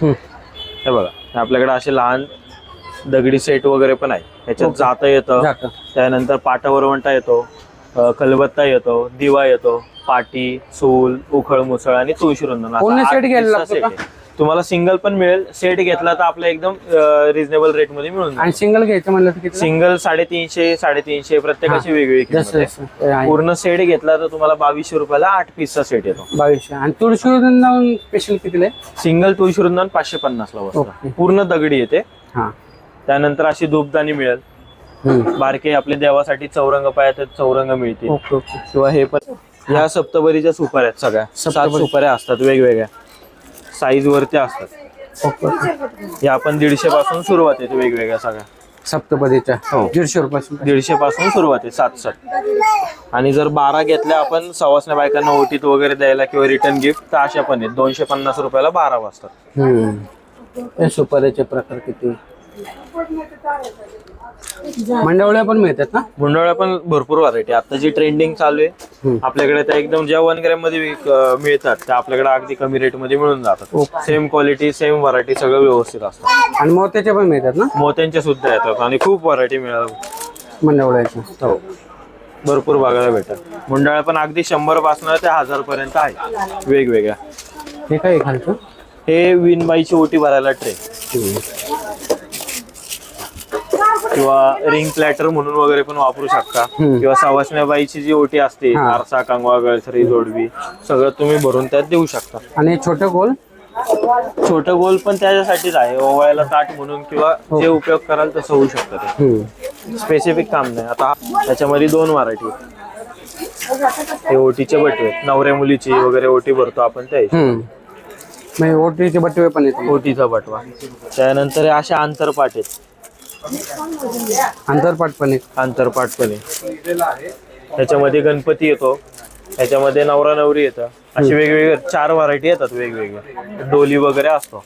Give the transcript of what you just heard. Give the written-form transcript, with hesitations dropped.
हे बघा आपल्याकडे असे लहान दगडी सेट वगैरे पण आहे. ह्याच्यात जातं येतं, त्यानंतर पाटा वरवंटा येतो, खलबत्ता येतो, दिवा येतो, पाटी, चूल, उखळ मुसळ आणि तुळशीरुंदन सेट घ्यायला लागतो. तुम्हाला सिंगल पण मिळेल. सेट घेतला तर आपल्या एकदम रिझनेबल रेट मध्ये मिळून जाईल. आणि सिंगल घ्यायचं म्हणलं तर किती? सिंगल 350 प्रत्येकाची वेगवेगळी किंमत आहे. पूर्ण सेट घेतला तर तुम्हाला 2200 रुपयाला 8 पीसचा सेट येतो. 2200. आणि तुळशीवृंदावन स्पेशल कितीला आहे? सिंगल तुळशीरुंदन 550 ला बसतं. पूर्ण दगडी येते. त्यानंतर अशी धूपदाणी मिळेल. बारके आपले देवासाठी चौरंग पायात चौरंग मिळतील. किंवा हे पण या सप्तबरीच्या सुपाऱ्या आहेत. सगळ्या 7 सुपाऱ्या असतात वेगवेगळ्या साईज वरती असतात. या आपण 150 पासून सुरुवात आहे वेगवेगळ्या सगळ्या सप्तपदीच्या. 150 रुपयापासून 150 पासून सुरुवात आहे. 7 आणि जर 12 घेतल्या आपण सवासण्या बायकांना ओटीत वगैरे द्यायला किंवा रिटर्न गिफ्ट तर अशा पण आहेत. 250 रुपयाला 12 वाजतात. सुपारीचे प्रकार किती? मंडवळ्या पण मिळतात ना? मंडवळ्या पण भरपूर व्हरायटी. आता जी ट्रेंडिंग चालू आहे आपल्याकडे त्या एकदम ज्या 1 ग्रॅम मध्ये मिळतात त्या आपल्याकडे अगदी कमी रेट मध्ये मिळून जातात. सेम क्वालिटी सेम व्हरायटी सगळं व्यवस्थित असतं. आणि मोत्याच्या पण मिळतात ना? मोत्यांच्या सुद्धा येतात आणि खूप व्हरायटी मिळाल मंडवळ्याच्या. हो भरपूर बघायला भेटतात. मंडळ्या पण अगदी 100 पासून ते 1000 पर्यंत आहे वेगवेगळ्या. हे काय खालचं? हे विनबाईची ओटी भरायला ट्रे किंवा रिंग प्लॅटर म्हणून वगैरे पण वापरू शकता. किंवा सवासण्याबाईची जी ओटी असते आरसा, कंगवा, गळसरी, जोडवी सगळं तुम्ही भरून त्यात देऊ शकता. आणि छोटं गोल? छोटं गोल पण त्याच्यासाठीच आहे. ओवाळायला ताट म्हणून किंवा जे उपयोग कराल तसं होऊ शकतं. ते स्पेसिफिक काम नाही. आता त्याच्यामध्ये 2 व्हरायटी. हे ओटीचे बटवे नवऱ्या मुलीची वगैरे ओटी भरतो आपण त्या ओटीचे बटवे पण येतात. ओटीचा बटवा. त्यानंतर अशा आंतरपाट आहेत. आंतरपाट पण त्याच्यामध्ये गणपती येतो. त्याच्यामध्ये नवरा नवरी येतं. अशी वेगवेगळे 4 व्हरायटी येतात वेगवेगळे. डोली वगैरे असतो.